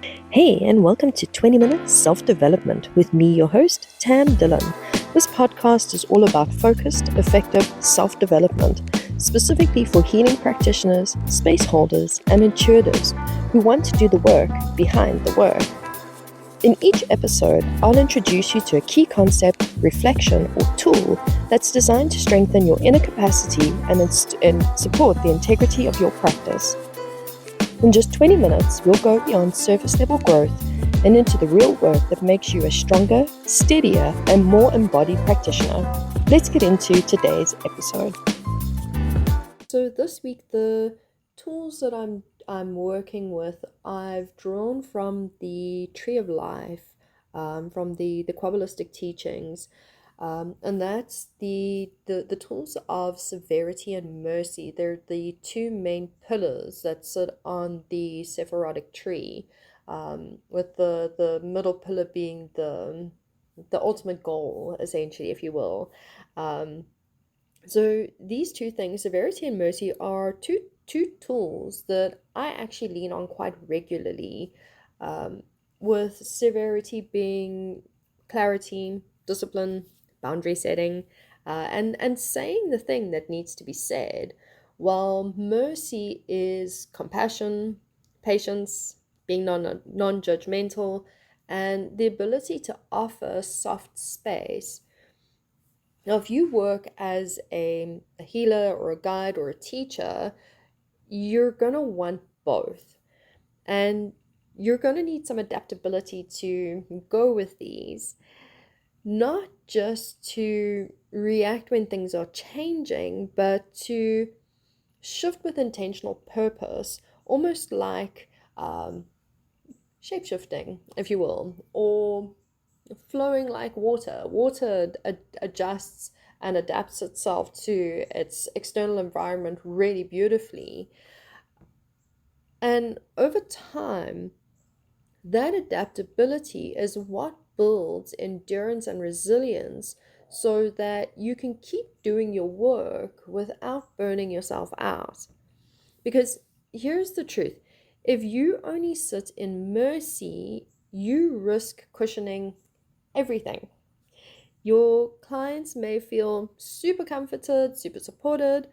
Hey, and welcome to 20 Minutes Self Development with me, your host, Tam Dillon. This podcast is all about focused, effective self development, specifically for healing practitioners, space holders, and intuitives who want to do the work behind the work. In each episode, I'll introduce you to a key concept, reflection, or tool that's designed to strengthen your inner capacity and support the integrity of your practice. In just 20 minutes, we'll go beyond surface level growth and into the real work that makes you a stronger, steadier, and more embodied practitioner. Let's get into today's episode. So this week, the tools that I'm working with, I've drawn from the Tree of Life, from the Kabbalistic teachings. And that's the tools of severity and mercy. They're the two main pillars that sit on the Severity tree, with the middle pillar being the ultimate goal, essentially, if you will. So these two things, severity and mercy, are two tools that I actually lean on quite regularly, um, with severity being clarity, discipline, boundary setting, and saying the thing that needs to be said, while mercy is compassion, patience, being non-judgmental, and the ability to offer soft space. Now, if you work as a healer or a guide or a teacher, you're going to want both. And you're going to need some adaptability to go with these, not just to react when things are changing, but to shift with intentional purpose, almost like shape-shifting, if you will, or flowing like water. Water adjusts and adapts itself to its external environment really beautifully. And over time, that adaptability is what builds endurance and resilience so that you can keep doing your work without burning yourself out. Because here's the truth, if you only sit in mercy, you risk cushioning everything. Your clients may feel super comforted, super supported,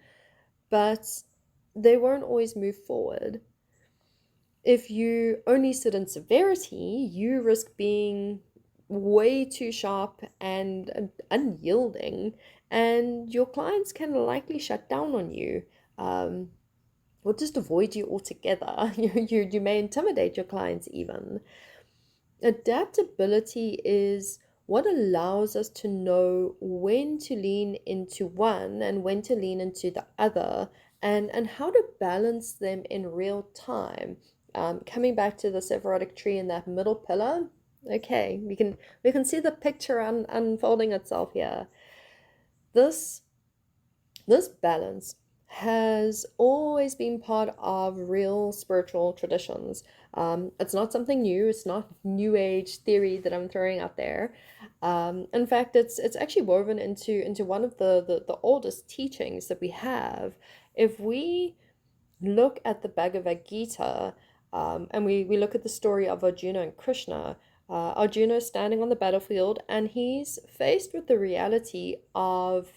but they won't always move forward. If you only sit in severity, you risk being way too sharp and unyielding, and your clients can likely shut down on you, or just avoid you altogether. You may intimidate your clients even. Adaptability is what allows us to know when to lean into one and when to lean into the other, and how to balance them in real time. Coming back to the Sephirotic tree in that middle pillar, okay, we can see the picture unfolding itself here. This this balance has always been part of real spiritual traditions. It's not something new. It's not new age theory that I'm throwing out there. In fact, it's actually woven into one of the oldest teachings that we have. If we look at the Bhagavad Gita, and we look at the story of Arjuna and Krishna, Arjuna is standing on the battlefield and he's faced with the reality of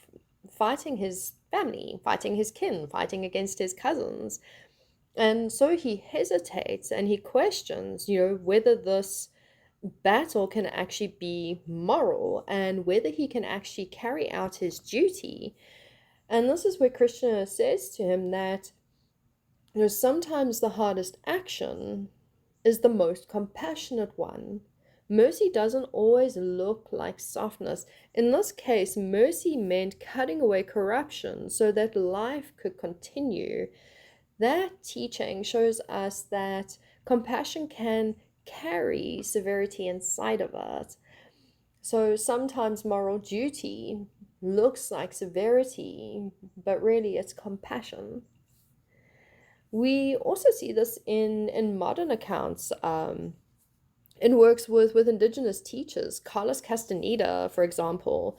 fighting his family, fighting his kin, fighting against his cousins. And so he hesitates and he questions, whether this battle can actually be moral and whether he can actually carry out his duty. And this is where Krishna says to him that, sometimes the hardest action is the most compassionate one. Mercy doesn't always look like softness. In this case, mercy meant cutting away corruption so that life could continue. That teaching shows us that compassion can carry severity inside of it. So sometimes moral duty looks like severity, but really it's compassion. We also see this in modern accounts, in works with indigenous teachers. Carlos Castaneda, for example,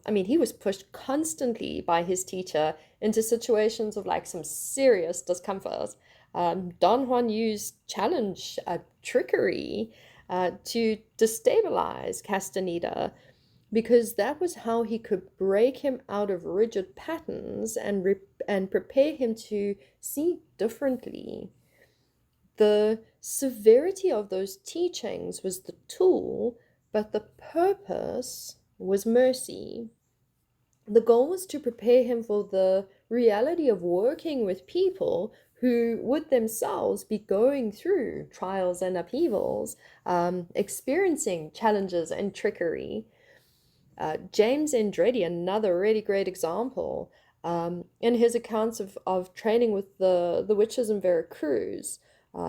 he was pushed constantly by his teacher into situations of like some serious discomfort. Don Juan used challenge, trickery, to destabilize Castaneda, because that was how he could break him out of rigid patterns and prepare him to see differently. The severity of those teachings was the tool, but the purpose was mercy. The goal was to prepare him for the reality of working with people who would themselves be going through trials and upheavals, experiencing challenges and trickery. James Andretti, another really great example, in his accounts of training with the witches in Veracruz,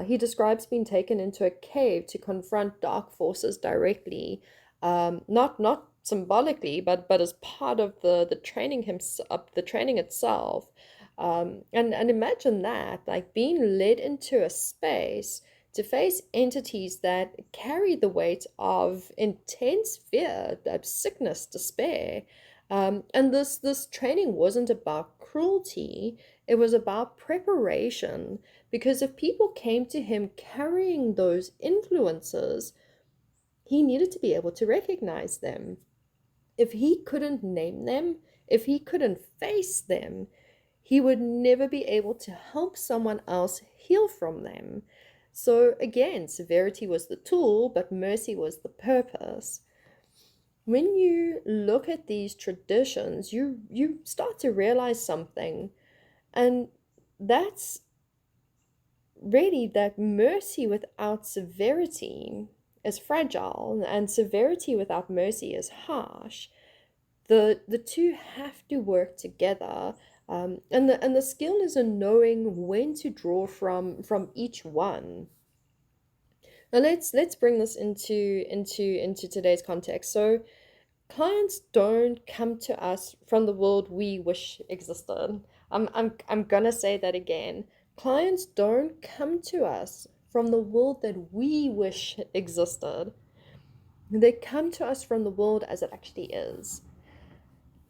he describes being taken into a cave to confront dark forces directly, not symbolically, but as part of the training himself, the training itself. And imagine that, like being led into a space to face entities that carry the weight of intense fear, of sickness, despair. And this training wasn't about cruelty, it was about preparation. Because if people came to him carrying those influences, he needed to be able to recognize them. If he couldn't name them, if he couldn't face them, he would never be able to help someone else heal from them. So again, severity was the tool, but mercy was the purpose. When you look at these traditions, you start to realize something, and that's really that mercy without severity is fragile, and severity without mercy is harsh. The two have to work together, and the skill is in knowing when to draw from each one. Now let's bring this into today's context. So clients don't come to us from the world we wish existed. I'm gonna say that again. Clients don't come to us from the world that we wish existed. They come to us from the world as it actually is.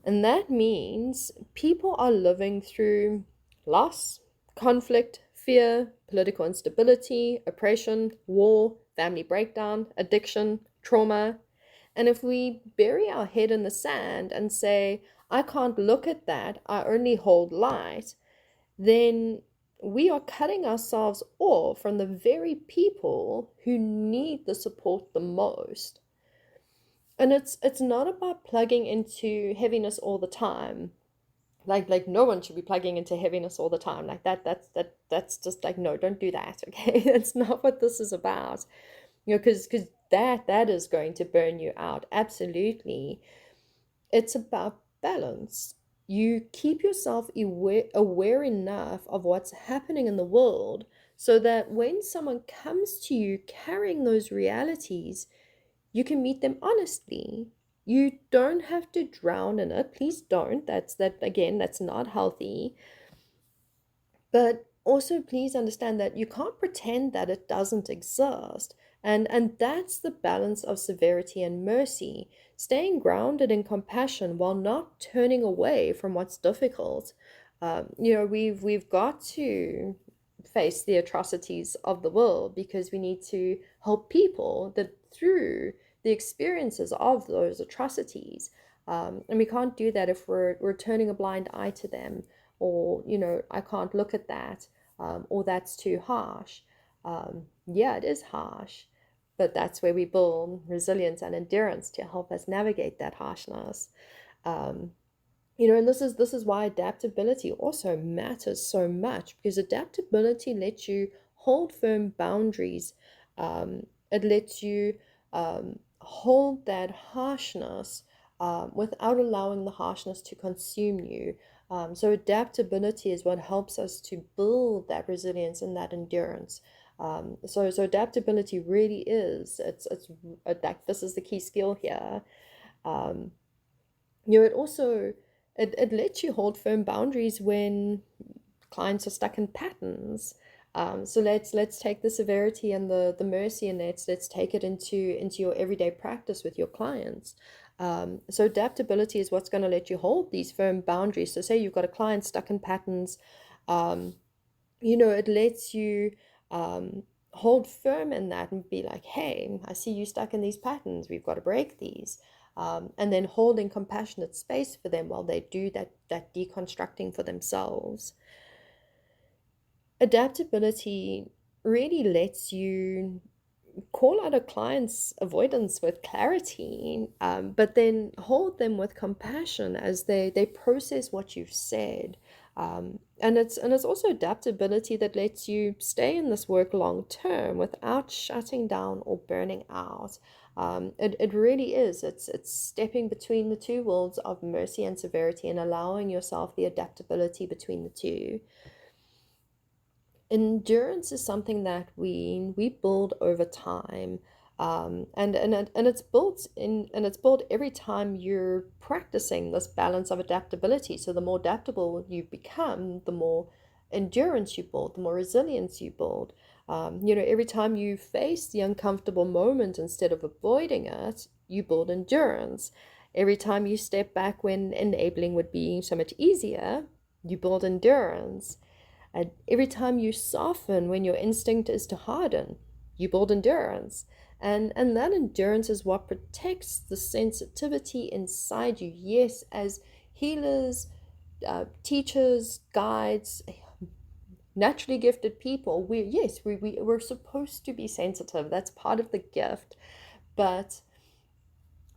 And that means people are living through loss, conflict, fear, political instability, oppression, war, family breakdown, addiction, trauma. And if we bury our head in the sand and say, I can't look at that, I only hold light, then we are cutting ourselves off from the very people who need the support the most. And it's not about plugging into heaviness all the time. Like no one should be plugging into heaviness all the time. Like that's just like, no, don't do that. Okay. That's not what this is about. Because that is going to burn you out. Absolutely. It's about balance. You keep yourself aware enough of what's happening in the world so that when someone comes to you carrying those realities, you can meet them honestly. You don't have to drown in it. Please don't. That's not healthy. But also please understand that you can't pretend that it doesn't exist. And that's the balance of severity and mercy, staying grounded in compassion while not turning away from what's difficult. We've got to face the atrocities of the world because we need to help people that through the experiences of those atrocities. And we can't do that if we're turning a blind eye to them, or I can't look at that, or that's too harsh. Yeah, it is harsh, but that's where we build resilience and endurance to help us navigate that harshness. um, and this is why adaptability also matters so much, because adaptability lets you hold firm boundaries. It lets you hold that harshness without allowing the harshness to consume you. So adaptability is what helps us to build that resilience and that endurance. So adaptability really is, it's like, this is the key skill here. Um, it also, it lets you hold firm boundaries when clients are stuck in patterns. So let's take the severity and the mercy, and let's take it into your everyday practice with your clients. So adaptability is what's going to let you hold these firm boundaries. So say you've got a client stuck in patterns. it lets you um, hold firm in that and be like, hey, I see you stuck in these patterns. We've got to break these. And then holding compassionate space for them while they do that deconstructing for themselves. Adaptability really lets you call out a client's avoidance with clarity, but then hold them with compassion as they process what you've said. And it's also adaptability that lets you stay in this work long term without shutting down or burning out. It really is. It's stepping between the two worlds of mercy and severity and allowing yourself the adaptability between the two. Endurance is something that we build over time, and it's built every time you're practicing this balance of adaptability. So the more adaptable you become, the more endurance you build, the more resilience you build. Every time you face the uncomfortable moment instead of avoiding it, you build endurance. Every time you step back when enabling would be so much easier, you build endurance. And every time you soften when your instinct is to harden, you build endurance. And that endurance is what protects the sensitivity inside you. Yes, as healers, teachers, guides, naturally gifted people, we're supposed to be sensitive. That's part of the gift. But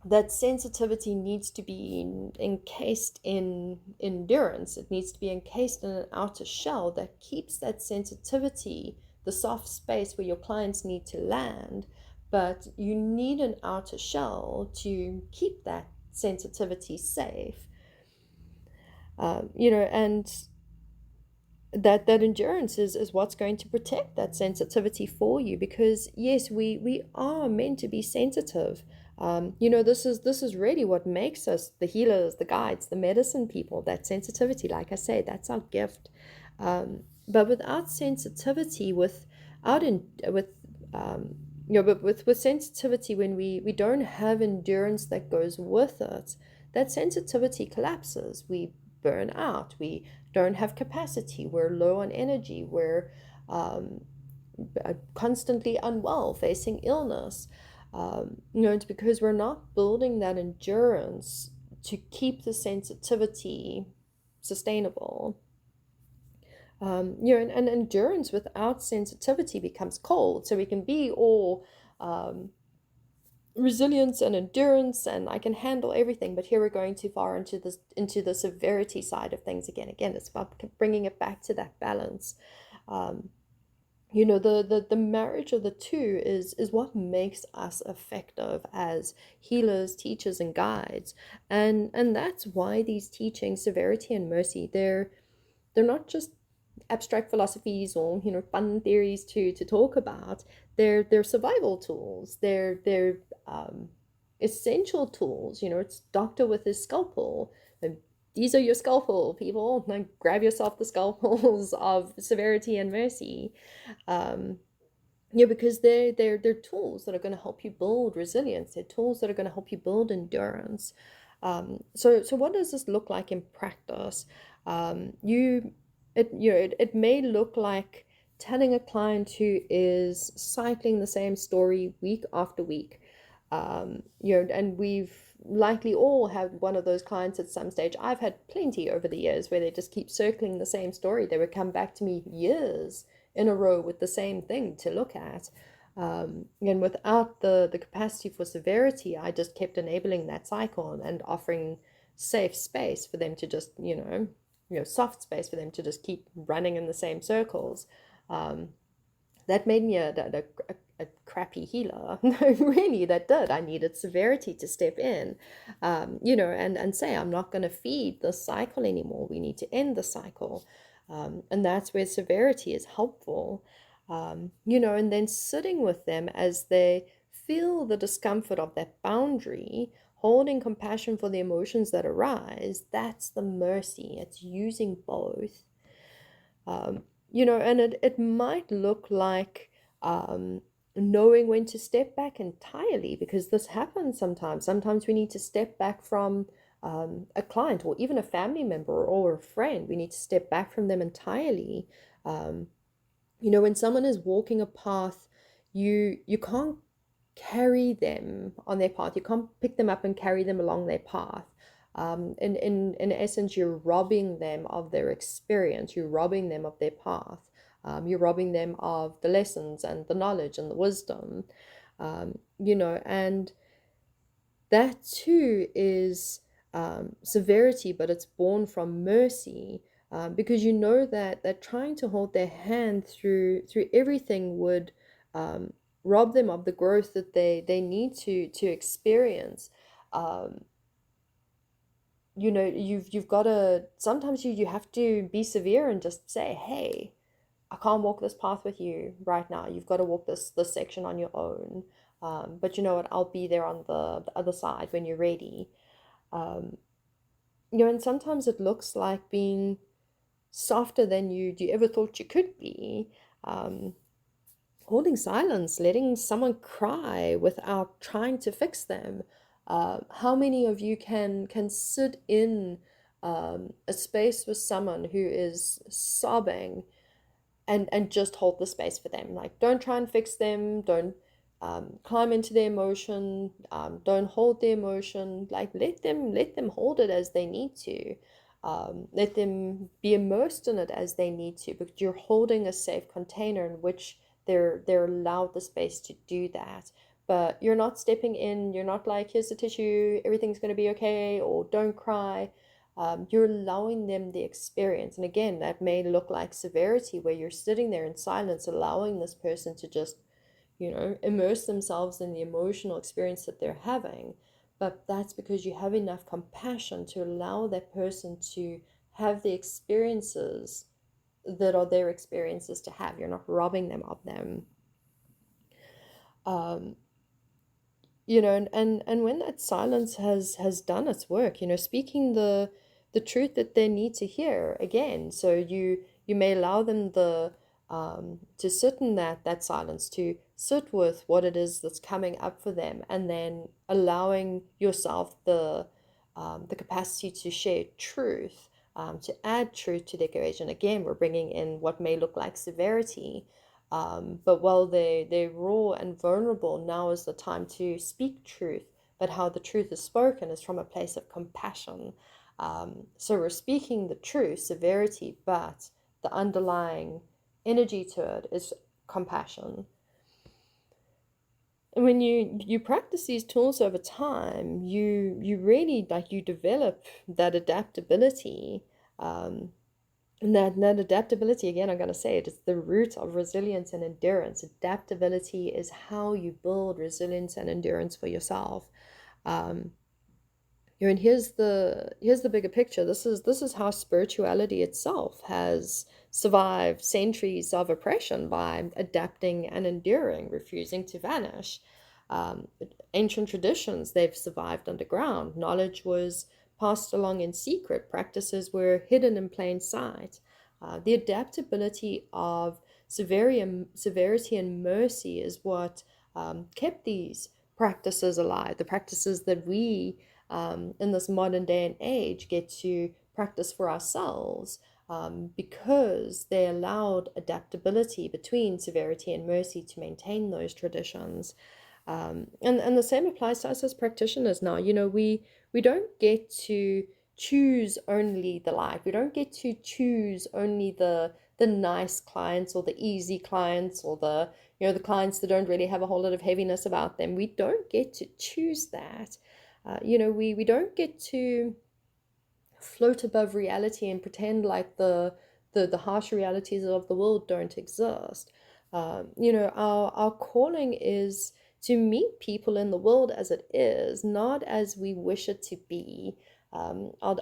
that sensitivity needs to be encased in endurance. It needs to be encased in an outer shell that keeps that sensitivity, the soft space where your clients need to land. But you need an outer shell to keep that sensitivity safe. And that endurance is what's going to protect that sensitivity for you, because yes, we are meant to be sensitive. This is really what makes us the healers, the guides, the medicine people. That sensitivity, like I say, that's our gift. But without sensitivity, without in with but with sensitivity, when we don't have endurance that goes with it, that sensitivity collapses. We burn out. We don't have capacity. We're low on energy. We're constantly unwell, facing illness. It's because we're not building that endurance to keep the sensitivity sustainable. And endurance without sensitivity becomes cold. So we can be all resilience and endurance, and I can handle everything. But here we're going too far into the severity side of things again. It's about bringing it back to that balance. The marriage of the two is what makes us effective as healers, teachers, and guides. And that's why these teachings, severity and mercy, they're not just abstract philosophies or fun theories to talk about. They're survival tools. They're essential tools. It's doctor with his scalpel. And these are your scalpel, people. Like, grab yourself the scalpels of severity and mercy. Um, because they're tools that are going to help you build resilience. They're tools that are going to help you build endurance. So what does this look like in practice? It may look like telling a client who is cycling the same story week after week. And we've likely all had one of those clients at some stage. I've had plenty over the years where they just keep circling the same story. They would come back to me years in a row with the same thing to look at. And without the capacity for severity, I just kept enabling that cycle and offering safe space for them to just, soft space for them to just keep running in the same circles. That made me a crappy healer. No, really, that did. I needed severity to step in, and say, I'm not going to feed the cycle anymore. We need to end the cycle. And that's where severity is helpful. And then sitting with them as they feel the discomfort of that boundary, holding compassion for the emotions that arise, that's the mercy. It's using both. And it might look like knowing when to step back entirely, because this happens sometimes. Sometimes we need to step back from a client or even a family member or a friend. We need to step back from them entirely. When someone is walking a path, you can't carry them on their path. You can't pick them up and carry them along their path. In essence, you're robbing them of their experience. You're robbing them of their path. You're robbing them of the lessons and the knowledge and the wisdom. And that too is severity, but it's born from mercy, because you know that trying to hold their hand through everything would um, rob them of the growth that they need to experience. Um, you've got to sometimes you have to be severe and just say, hey, I can't walk this path with you right now. You've got to walk this section on your own. But you know what? I'll be there on the other side when you're ready. Um, and sometimes it looks like being softer than you ever thought you could be. Um, Holding silence, letting someone cry without trying to fix them. How many of you can sit in a space with someone who is sobbing and just hold the space for them? Like, don't try and fix them. Don't climb into their emotion. Don't hold their emotion. Like, let them hold it as they need to. Let them be immersed in it as they need to, because you're holding a safe container in which they're allowed the space to do that. But you're not stepping in. You're not like, here's the tissue, everything's going to be okay, or don't cry. You're allowing them the experience. And again, that may look like severity, where you're sitting there in silence, allowing this person to just, immerse themselves in the emotional experience that they're having. But that's because you have enough compassion to allow that person to have the experiences that are their experiences to have. You're not robbing them of them. Um, and when that silence has done its work, speaking the truth that they need to hear again. So you may allow them the to sit in that silence, to sit with what it is that's coming up for them, and then allowing yourself the capacity to share truth, to add truth to the equation. Again, we're bringing in what may look like severity, but while they're raw and vulnerable, now is the time to speak truth. But how the truth is spoken is from a place of compassion. So we're speaking the truth, severity, but the underlying energy to it is compassion. And when you practice these tools over time, you really, like, you develop that adaptability. And that adaptability, again, I'm going to say it, is the root of resilience and endurance. Adaptability is how you build resilience and endurance for yourself. Um, and here's the bigger picture. This is how spirituality itself has survived centuries of oppression, by adapting and enduring, refusing to vanish. Um, Ancient traditions, they've survived underground. Knowledge was passed along in secret. Practices were hidden in plain sight. The adaptability of severity and mercy is what kept these practices alive. The practices that we in this modern day and age get to practice for ourselves, because they allowed adaptability between severity and mercy to maintain those traditions. And the same applies to us as practitioners now. We don't get to choose only the light. We don't get to choose only the nice clients, or the easy clients, or the clients that don't really have a whole lot of heaviness about them. We don't get to choose that. We don't get to float above reality and pretend like the harsh realities of the world don't exist. Our calling is to meet people in the world as it is, not as we wish it to be. I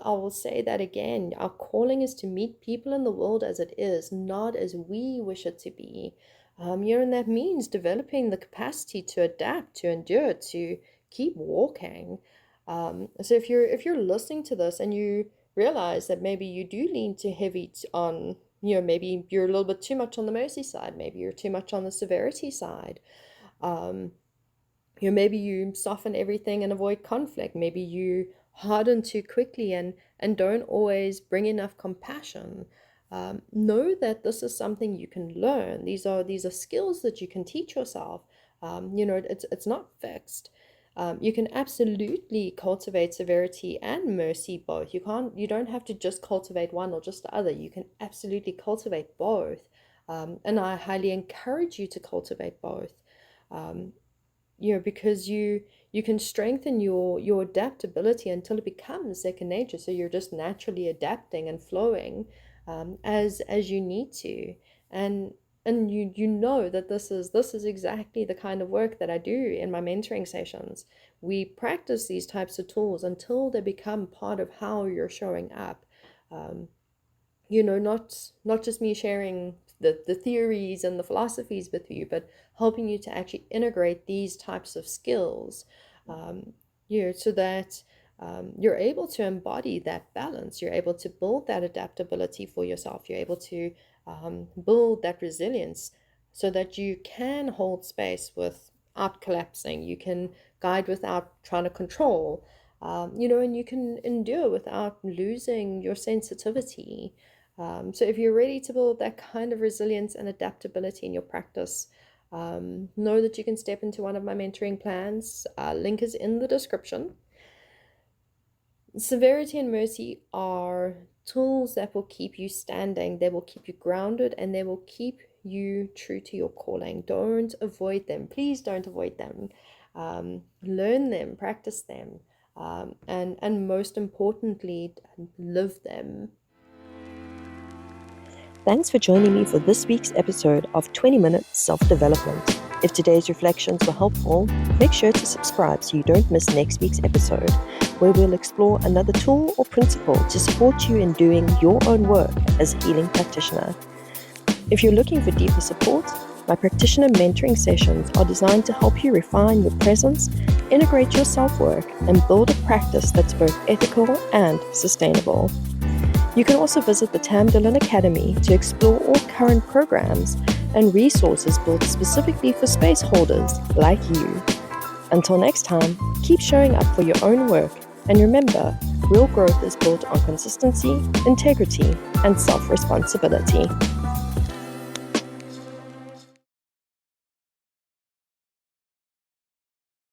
will say that again. Our calling is to meet people in the world as it is, not as we wish it to be. And that means developing the capacity to adapt, to endure, to keep walking. So if you're listening to this and you realize that maybe you do lean too heavy on, maybe you're a little bit too much on the mercy side, maybe you're too much on the severity side. Um, maybe you soften everything and avoid conflict. Maybe you harden too quickly and don't always bring enough compassion. Know that this is something you can learn. These are skills that you can teach yourself. It's not fixed. You can absolutely cultivate severity and mercy both. You don't have to just cultivate one or just the other. You can absolutely cultivate both. And I highly encourage you to cultivate both. Um, because you can strengthen your adaptability until it becomes second nature. So you're just naturally adapting and flowing as you need to, and you know that this is exactly the kind of work that I do in my mentoring sessions. We practice these types of tools until they become part of how you're showing up. Um, not just me sharing the theories and the philosophies with you, but helping you to actually integrate these types of skills, um, so that you're able to embody that balance. You're able to build that adaptability for yourself. You're able to build that resilience so that you can hold space without collapsing. You can guide without trying to control, and you can endure without losing your sensitivity. So if you're ready to build that kind of resilience and adaptability in your practice, know that you can step into one of my mentoring plans. Link is in the description. Severity and mercy are tools that will keep you standing, they will keep you grounded, and they will keep you true to your calling. Don't avoid them. Please don't avoid them. Learn them, practice them, and most importantly, live them. Thanks for joining me for this week's episode of 20-Minute Self-Development. If today's reflections were helpful, make sure to subscribe so you don't miss next week's episode, where we'll explore another tool or principle to support you in doing your own work as a healing practitioner. If you're looking for deeper support, my practitioner mentoring sessions are designed to help you refine your presence, integrate your self-work, and build a practice that's both ethical and sustainable. You can also visit the Tam Dillon Academy to explore all current programs and resources built specifically for space holders like you. Until next time, keep showing up for your own work, and remember, real growth is built on consistency, integrity, and self-responsibility.